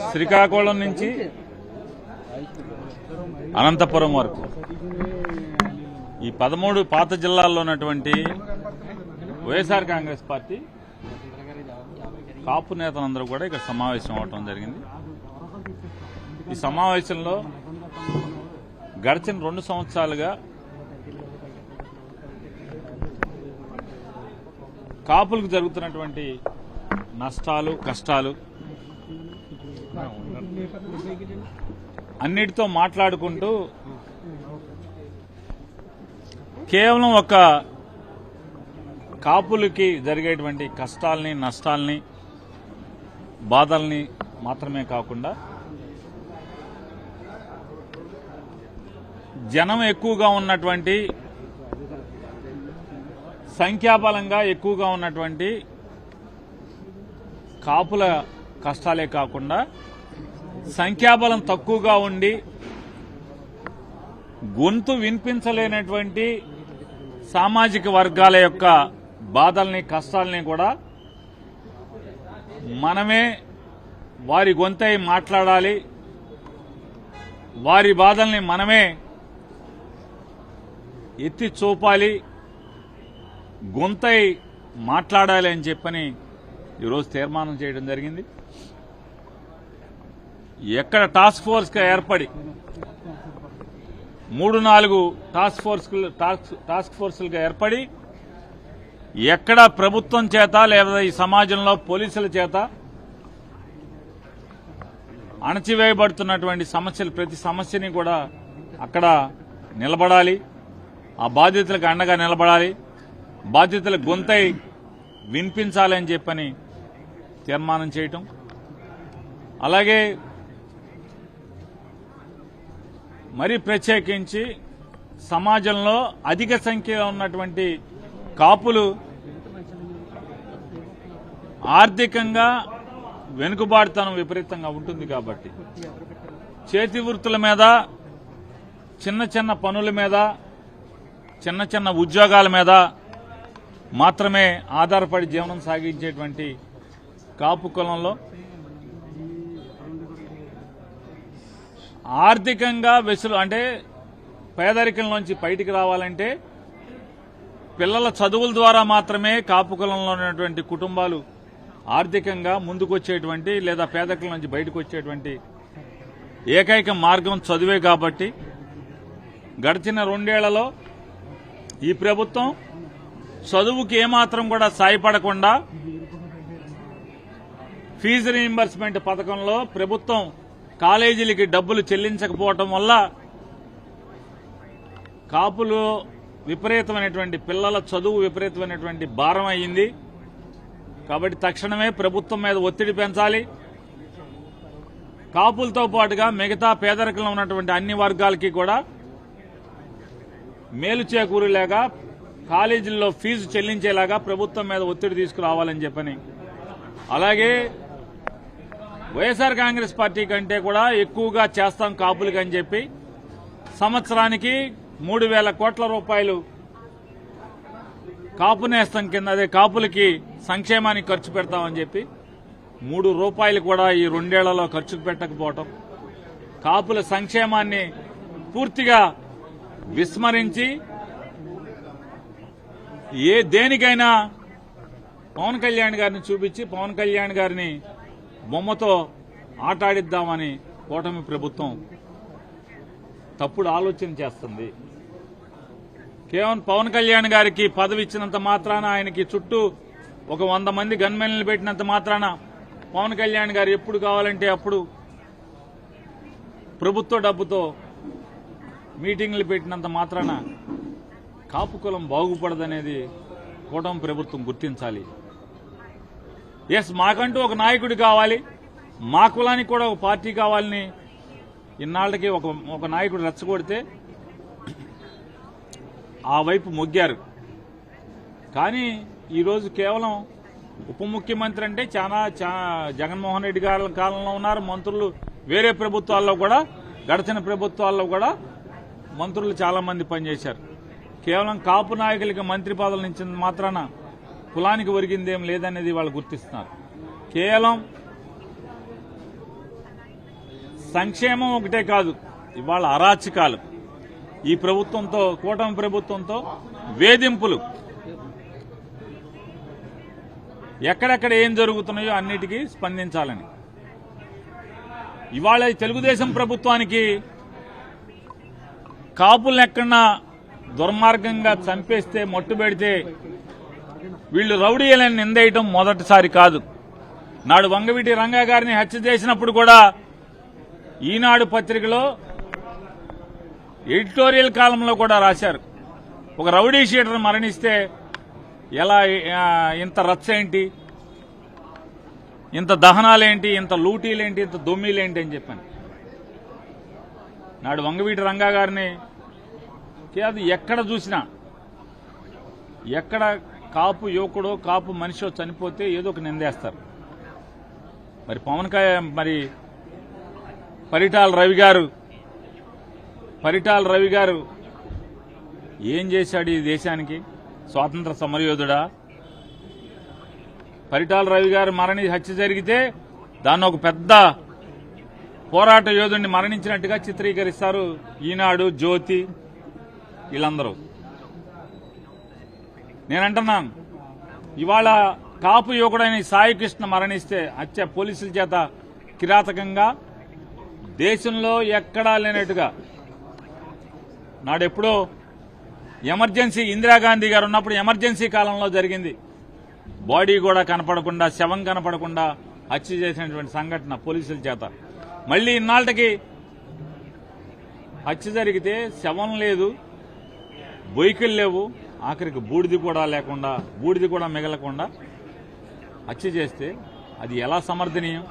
శ్రీకాకుళం నుంచి అనంతపురం వరకు ఈ 13 పాత జిల్లాల్లో ఉన్నటువంటి వైఎస్ఆర్ కాంగ్రెస్ పార్టీ కాపు నేతలందరూ కూడా ఇక్కడ సమావేశం అవటం జరిగింది. ఈ సమావేశంలో గడిచిన 2 సంవత్సరాలుగా కాపులకు జరుగుతున్నటువంటి నష్టాలు, కష్టాలు అన్నిటితో మాట్లాడుకుంటూ కేవలం ఒక కాపులకి జరిగేటువంటి కష్టాలని, నష్టాలని, బాధల్ని మాత్రమే కాకుండా జనం ఎక్కువగా ఉన్నటువంటి, సంఖ్యాబలంగా ఎక్కువగా ఉన్నటువంటి కాపుల కష్టాలే కాకుండా సంఖ్యాబలం తక్కువగా ఉండి గొంతు వినిపించలేనటువంటి సామాజిక వర్గాల యొక్క బాధల్ని, కష్టాలని కూడా మనమే వారి గొంతై మాట్లాడాలి, వారి బాధల్ని మనమే ఎత్తి చూపాలి, గొంతై మాట్లాడాలి అని చెప్పని ఈరోజు తీర్మానం చేయడం జరిగింది. ఎక్కడ టాస్క్ ఫోర్స్గా ఏర్పడి 3-4 టాస్క్ ఫోర్సులుగా ఏర్పడి ఎక్కడ ప్రభుత్వం చేత లేదా ఈ సమాజంలో పోలీసుల చేత అణచివేయబడుతున్నటువంటి సమస్యలు, ప్రతి సమస్యని కూడా అక్కడ నిలబడాలి, ఆ బాధితులకు అండగా నిలబడాలి, బాధితుల గొంతై వినిపించాలని చెప్పని తీర్మానం చేయటం. అలాగే మరి ప్రత్యేకించి సమాజంలో అధిక సంఖ్యలో ఉన్నటువంటి కాపులు ఆర్థికంగా వెనుకబాటుతనం విపరీతంగా ఉంటుంది కాబట్టి చేతి వృత్తుల మీద, చిన్న చిన్న పనుల మీద, చిన్న చిన్న ఉద్యోగాల మీద మాత్రమే ఆధారపడి జీవనం సాగించేటువంటి కాపు కులంలో ఆర్థికంగా అంటే పేదరికంలోంచి బయటికి రావాలంటే పిల్లల చదువుల ద్వారా మాత్రమే కాపు కులంలో ఉన్నటువంటి కుటుంబాలు ఆర్థికంగా ముందుకొచ్చేటువంటి లేదా పేదరికం నుంచి బయటకు వచ్చేటువంటి ఏకైక మార్గం చదువే. కాబట్టి గడిచిన 2 ఏళ్లలో ఈ ప్రభుత్వం చదువుకి ఏమాత్రం కూడా సాయపడకుండా ఫీజు రీయింబర్స్మెంట్ పథకంలో ప్రభుత్వం కాలేజీలకి డబ్బులు చెల్లించకపోవటం వల్ల కాపులు విపరీతమైనటువంటి, పిల్లల చదువు విపరీతమైనటువంటి భారం అయ్యింది. కాబట్టి తక్షణమే ప్రభుత్వం మీద ఒత్తిడి పెంచాలి. కాపులతో పాటుగా మిగతా పేదరికంలో ఉన్నటువంటి అన్ని వర్గాలకి కూడా మేలు చేకూరేలాగా, కాలేజీల్లో ఫీజు చెల్లించేలాగా ప్రభుత్వం మీద ఒత్తిడి తీసుకురావాలని చెప్పని, అలాగే వైఎస్ఆర్ కాంగ్రెస్ పార్టీ కంటే కూడా ఎక్కువగా చేస్తాం కాపులకి అని చెప్పి సంవత్సరానికి 3,000 కోట్ల రూపాయలు కాపు నేస్తం కింద, అదే కాపులకి సంక్షేమానికి ఖర్చు పెడతామని చెప్పి 3 రూపాయలు కూడా ఈ 2 ఏళ్లలో ఖర్చు పెట్టకపోవటం, కాపుల సంక్షేమాన్ని పూర్తిగా విస్మరించి దేనికైనా పవన్ కళ్యాణ్ గారిని చూపించి పవన్ కళ్యాణ్ గారిని బొమ్మతో ఆటాడిద్దామని కూటమి ప్రభుత్వం తప్పుడు ఆలోచన చేస్తుంది. కేవలం పవన్ కళ్యాణ్ గారికి పదవి ఇచ్చినంత మాత్రాన, ఆయనకి చుట్టూ ఒక 100 మంది గన్మెన్లు పెట్టినంత మాత్రాన పవన్ కళ్యాణ్ గారు ఎప్పుడు కావాలంటే అప్పుడు ప్రభుత్వ డబ్బుతో మీటింగ్లు పెట్టినంత మాత్రాన కాపు కులం బాగుపడదనేది కూటమి ప్రభుత్వం గుర్తించాలి. మాకంటూ ఒక నాయకుడు కావాలి, మా కులానికి కూడా ఒక పార్టీ కావాలని ఇన్నాళ్ళకి ఒక నాయకుడు రెచ్చగొడితే ఆ వైపు మొగ్గారు. కానీ ఈరోజు కేవలం ఉప ముఖ్యమంత్రి అంటే చాలా జగన్మోహన్ రెడ్డి గారి కాలంలో ఉన్నారు మంత్రులు, వేరే ప్రభుత్వాల్లో కూడా, గడిచిన ప్రభుత్వాల్లో కూడా మంత్రులు చాలా మంది పనిచేశారు. కేవలం కాపు నాయకులకి మంత్రి పదవులు ఇచ్చిన మాత్రాన కులానికి ఒరిగిందేం లేదనేది వాళ్ళు గుర్తిస్తున్నారు. కేవలం సంక్షేమం ఒకటే కాదు, ఇవాళ అరాచకాలు, ఈ ప్రభుత్వంతో, కూటమి ప్రభుత్వంతో వేధింపులు, ఎక్కడెక్కడ ఏం జరుగుతున్నాయో అన్నిటికీ స్పందించాలని. ఇవాళ తెలుగుదేశం ప్రభుత్వానికి కాపులను ఎక్కడన్నా దుర్మార్గంగా చంపేస్తే, మట్టు పెడితే వీళ్లు రౌడీలని నిందేయటం మొదటిసారి కాదు. నాడు వంగవీటి రంగా గారిని హత్య చేసినప్పుడు కూడా ఈనాడు పత్రికలో ఎడిటోరియల్ కాలంలో కూడా రాశారు, ఒక రౌడీ షీటర్ మరణిస్తే ఎలా ఇంత రచ్చ ఏంటి, ఇంత దహనాలేంటి, ఇంత లూటీలేంటి, ఇంత దొమ్మిలేంటి అని చెప్పాను. నాడు వంగవీటి రంగా గారిని ఎక్కడ చూసినా, ఎక్కడ కాపు యువకుడో కాపు మనిషో చనిపోతే ఏదో ఒక నిందేస్తారు. మరి పరిటాల రవి గారు ఏం చేశాడు ఈ దేశానికి? స్వాతంత్ర సమరయోధుడా? పరిటాల రవి గారు హత్య జరిగితే దాన్ని ఒక పెద్ద పోరాట యోధుడిని మరణించినట్టుగా చిత్రీకరిస్తారు ఈనాడు, జ్యోతి, వీళ్ళందరూ. నేనంటున్నాను, ఇవాళ కాపు యువకుడైన సాయికృష్ణ మరణిస్తే హత్య పోలీసుల చేత కిరాతకంగా, దేశంలో ఎక్కడా లేనట్టుగా. నాడెప్పుడో ఎమర్జెన్సీ, ఇందిరాగాంధీ గారు ఉన్నప్పుడు ఎమర్జెన్సీ కాలంలో జరిగింది. బాడీ కూడా కనపడకుండా, శవం కనపడకుండా హత్య చేసినటువంటి సంఘటన పోలీసుల చేత. మళ్లీ ఇన్నాళ్ళకి హత్య జరిగితే శవం లేదు, బొయ్యికలు లేవు, ఆఖరికి బూడిది కూడా మిగలకుండా హత్య చేస్తే అది ఎలా సమర్థనీయం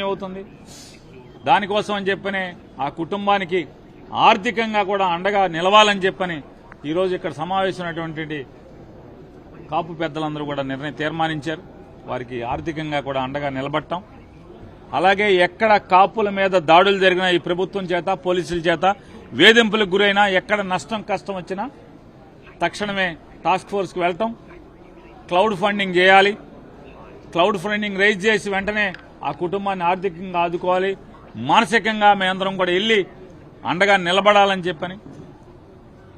అవుతుంది? దానికోసం అని చెప్పని ఆ కుటుంబానికి ఆర్థికంగా కూడా అండగా నిలవాలని చెప్పని ఈరోజు ఇక్కడ సమావేశమైనటువంటి కాపు పెద్దలందరూ కూడా తీర్మానించారు. వారికి ఆర్థికంగా కూడా అండగా నిలబడటం, అలాగే ఎక్కడ కాపుల మీద దాడులు జరిగినా ఈ ప్రభుత్వం చేత, పోలీసుల చేత వేధింపులకు గురైనా, ఎక్కడ నష్టం కష్టం వచ్చినా తక్షణమే టాస్క్ ఫోర్స్కి వెళ్తాం, క్లౌడ్ ఫండింగ్ చేయాలి, క్లౌడ్ ఫండింగ్ రైజ్ చేసి వెంటనే ఆ కుటుంబాన్ని ఆర్థికంగా ఆదుకోవాలి, మానసికంగా మేమందరం కూడా వెళ్లి అండగా నిలబడాలని చెప్పని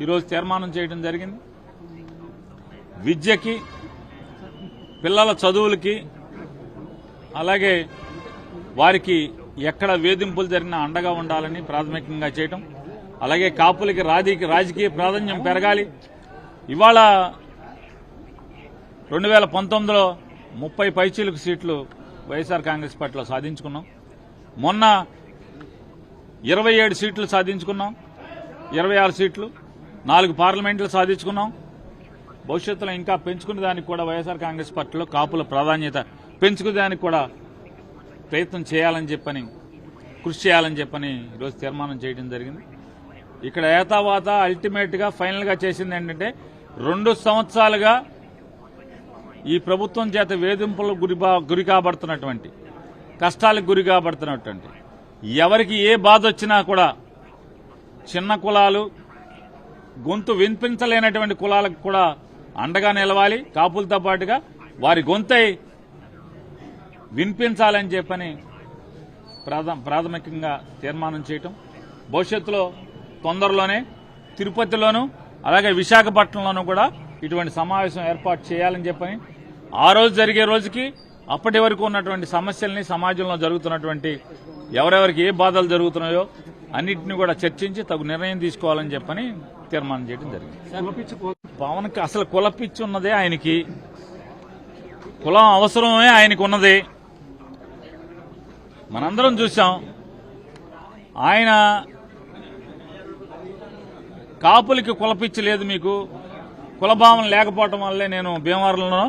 ఈరోజు తీర్మానం చేయడం జరిగింది. విద్యకి, పిల్లల చదువులకి, అలాగే వారికి ఎక్కడ వేధింపులు జరిగినా అండగా ఉండాలని ప్రాథమికంగా చేయటం, అలాగే కాపులకి రాజకీయ ప్రాధాన్యం పెరగాలి. ఇవాళ 2019లో 30 పైచీలకు సీట్లు వైఎస్ఆర్ కాంగ్రెస్ పార్టీలో సాధించుకున్నాం. మొన్న 27 సీట్లు సాధించుకున్నాం, 26 సీట్లు, 4 పార్లమెంట్లు సాధించుకున్నాం. భవిష్యత్తులో ఇంకా పెంచుకునే దానికి కూడా వైఎస్ఆర్ కాంగ్రెస్ పార్టీలో కాపుల ప్రాధాన్యత పెంచుకునే దానికి కూడా ప్రయత్నం చేయాలని చెప్పని, కృషి చేయాలని చెప్పని ఈరోజు తీర్మానం చేయడం జరిగింది. ఇక్కడ ఏతావాత అల్టిమేట్ గా ఫైనల్ గా చేసింది ఏంటంటే, 2 సంవత్సరాలుగా ఈ ప్రభుత్వం చేత వేధింపులకు గురి కాబడుతున్నటువంటి, కష్టాలకు గురి కాబడుతున్నటువంటి, ఎవరికి ఏ బాధ వచ్చినా కూడా చిన్న కులాలు, గొంతు వినిపించలేనటువంటి కులాలకు కూడా అండగా నిలవాలి, కాపులతో పాటుగా వారి గొంతై వినిపించాలని చెప్పని ప్రాథమికంగా తీర్మానం చేయటం. భవిష్యత్తులో తొందరలోనే తిరుపతిలోనూ అలాగే విశాఖపట్నంలోనూ కూడా ఇటువంటి సమావేశం ఏర్పాటు చేయాలని చెప్పని, ఆ రోజు జరిగే రోజుకి అప్పటి వరకు ఉన్నటువంటి సమస్యల్ని, సమాజంలో జరుగుతున్నటువంటి ఎవరెవరికి ఏ బాధలు జరుగుతున్నాయో అన్నింటినీ కూడా చర్చించి తగు నిర్ణయం తీసుకోవాలని చెప్పని తీర్మానం చేయడం జరిగింది. పవన్కి అసలు కులపిచ్చి ఉన్నదే ఆయనకి, కులం అవసరమే ఆయనకు ఉన్నది. మనందరం చూసాం. ఆయన కాపులకి కులపిచ్చి లేదు, మీకు కులభావం లేకపోవటం వల్లే నేను భీమవరంలో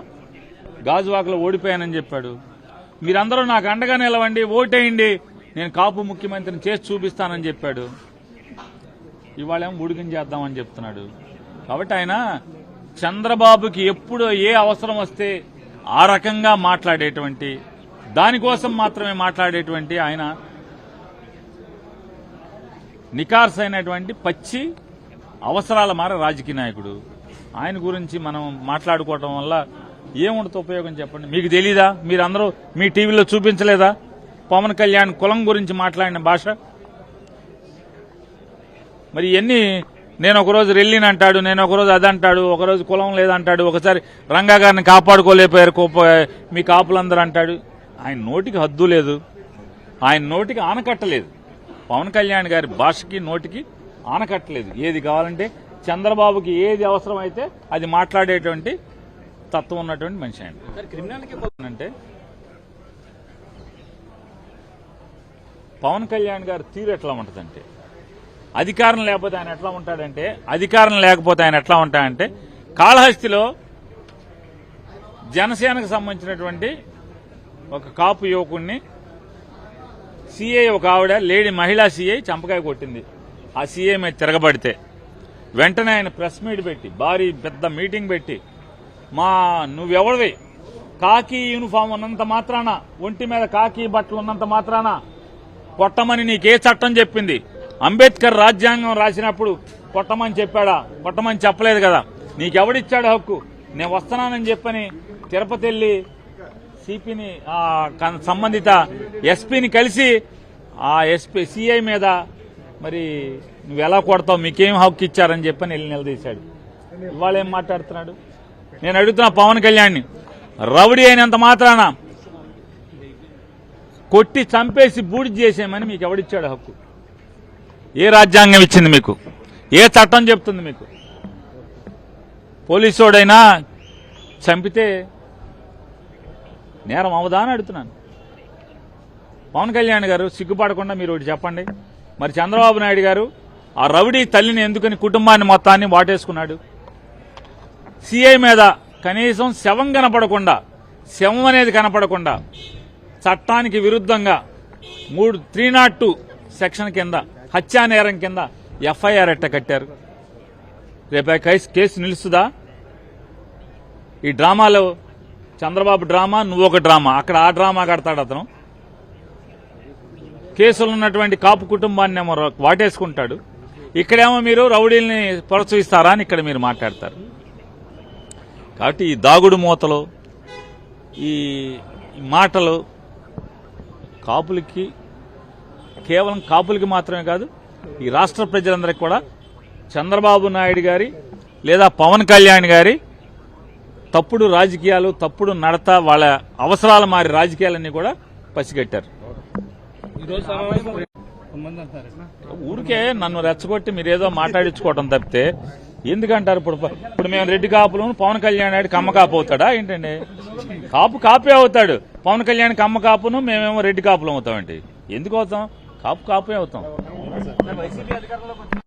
గాజువాకలో ఓడిపోయానని చెప్పాడు. మీరందరూ నాకు అండగా నిలవండి, ఓటేయండి, నేను కాపు ముఖ్యమంత్రిని చేసి చూపిస్తానని చెప్పాడు. ఇవాళేమో ఉడికిన చేద్దామని చెప్తున్నాడు. కాబట్టి ఆయన చంద్రబాబుకి ఎప్పుడు ఏ అవసరం వస్తే ఆ రకంగా మాట్లాడేటువంటి, దానికోసం మాత్రమే మాట్లాడేటువంటి ఆయన నికార్స్ అయినటువంటి పచ్చి అవసరాల మార రాజకీయ నాయకుడు. ఆయన గురించి మనం మాట్లాడుకోవటం వల్ల ఏముండదు ఉపయోగం చెప్పండి? మీకు తెలీదా? మీరందరూ మీ టీవీలో చూపించలేదా? పవన్ కళ్యాణ్ కులం గురించి మాట్లాడిన భాష. మరి ఇవన్నీ నేను ఒకరోజు రెల్లిని అంటాడు, నేను ఒకరోజు అదంటాడు, ఒకరోజు కులం లేదంటాడు, ఒకసారి రంగా గారిని కాపాడుకోలేకపోయారు మీ కాపులందరూ అంటాడు. ఆయన నోటికి హద్దు లేదు, ఆయన నోటికి ఆనకట్టలేదు. పవన్ కళ్యాణ్ గారి భాషకి నోటికి ఆనకట్టలేదు. ఏది కావాలంటే చంద్రబాబుకి ఏది అవసరమైతే అది మాట్లాడేటువంటి తత్వం ఉన్నటువంటి మనిషి ఆయన. అంటే పవన్ కళ్యాణ్ గారి తీరు ఎట్లా ఉంటుందంటే, అధికారం లేకపోతే ఆయన ఎట్లా ఉంటాడంటే, అధికారం లేకపోతే ఆయన ఎట్లా ఉంటాడంటే, కాళహస్తిలో జనసేనకు సంబంధించినటువంటి ఒక కాపు యువకుడిని సీఐ, ఒక ఆవిడ లేడీ మహిళా సీఐ చంపకాయ కొట్టింది. ఆ సీఐ మీద తిరగబడితే వెంటనే ఆయన ప్రెస్ మీట్ పెట్టి భారీ పెద్ద మీటింగ్ పెట్టి, నువ్వెవడివి, కాకి యూనిఫామ్ ఉన్నంత మాత్రాన, ఒంటి మీద కాకి బట్టలు ఉన్నంత మాత్రాన కొట్టమని నీకే చట్టం చెప్పింది? అంబేద్కర్ రాజ్యాంగం రాసినప్పుడు కొట్టమని చెప్పాడా? కొట్టమని చెప్పలేదు కదా. నీకెవడిచ్చాడు హక్కు? నేను వస్తున్నానని చెప్పని తిరుపతి వెళ్లి సిపిని సంబంధిత ఎస్పీని కలిసి ఆ ఎస్పీ సిఐ మీద మరి నువ్వు ఎలా కొడతావు, మీకేం హక్కు ఇచ్చారని చెప్పని వెళ్ళి నిలదీశాడు. ఇవాళ ఏం మాట్లాడుతున్నాడు? నేను అడుగుతున్నా పవన్ కళ్యాణ్ని, రౌడీ అయినంత మాత్రాన కొట్టి చంపేసి బూడి చేసేయమని మీకు ఎవడిచ్చాడు హక్కు? ఏ రాజ్యాంగం ఇచ్చింది మీకు? ఏ చట్టం చెప్తుంది మీకు? పోలీసోడైనా చంపితే నేరం అవదా అని అడుగుతున్నాను. పవన్ కళ్యాణ్ గారు సిగ్గుపడకుండా మీరు ఒకటి చెప్పండి. మరి చంద్రబాబు నాయుడు గారు ఆ రౌడీ తల్లిని ఎందుకని కుటుంబాన్ని మొత్తాన్ని వాటేసుకున్నాడు? సిఐ మీద కనీసం శవం కనపడకుండా, శవం అనేది కనపడకుండా చట్టానికి విరుద్ధంగా 302 సెక్షన్ కింద హత్యా నేరం కింద ఎఫ్ఐఆర్ ఎట్ట కట్టారు? రేపు కేసు నిలుస్తుందా? ఈ డ్రామాలో చంద్రబాబు డ్రామా, నువ్వు ఒక డ్రామా, అక్కడ ఆ డ్రామా కడతాడు అతను. కేసులు ఉన్నటువంటి కాపు కుటుంబాన్ని ఏమో వాటేసుకుంటాడు, ఇక్కడేమో మీరు రౌడీల్ని ప్రోత్సహిస్తారా అని ఇక్కడ మీరు మాట్లాడతారు. కాబట్టి ఈ దాగుడు మూతలు, ఈ మాటలు కాపులకి, కేవలం కాపులకి మాత్రమే కాదు, ఈ రాష్ట్ర ప్రజలందరికీ కూడా చంద్రబాబు నాయుడు గారి లేదా పవన్ కళ్యాణ్ గారి తప్పుడు రాజకీయాలు, తప్పుడు నడత, వాళ్ళ అవసరాల మారి రాజకీయాలన్నీ కూడా పసిగట్టారు. ఊరికే నన్ను రెచ్చగొట్టి మీరేదో మాట్లాడించుకోవటం తప్పితే ఎందుకంటారు? ఇప్పుడు మేము రెడ్డి కాపులు, పవన్ కళ్యాణ్ నాయుడు కమ్మ కాపు అవుతాడా ఏంటండి? కాపే అవుతాడు. పవన్ కళ్యాణ్ కమ్మ కాపును, మేమేమో రెడ్డి కాపులు అవుతామండి. ఎందుకు అవుతాం? కాపే అవుతాం.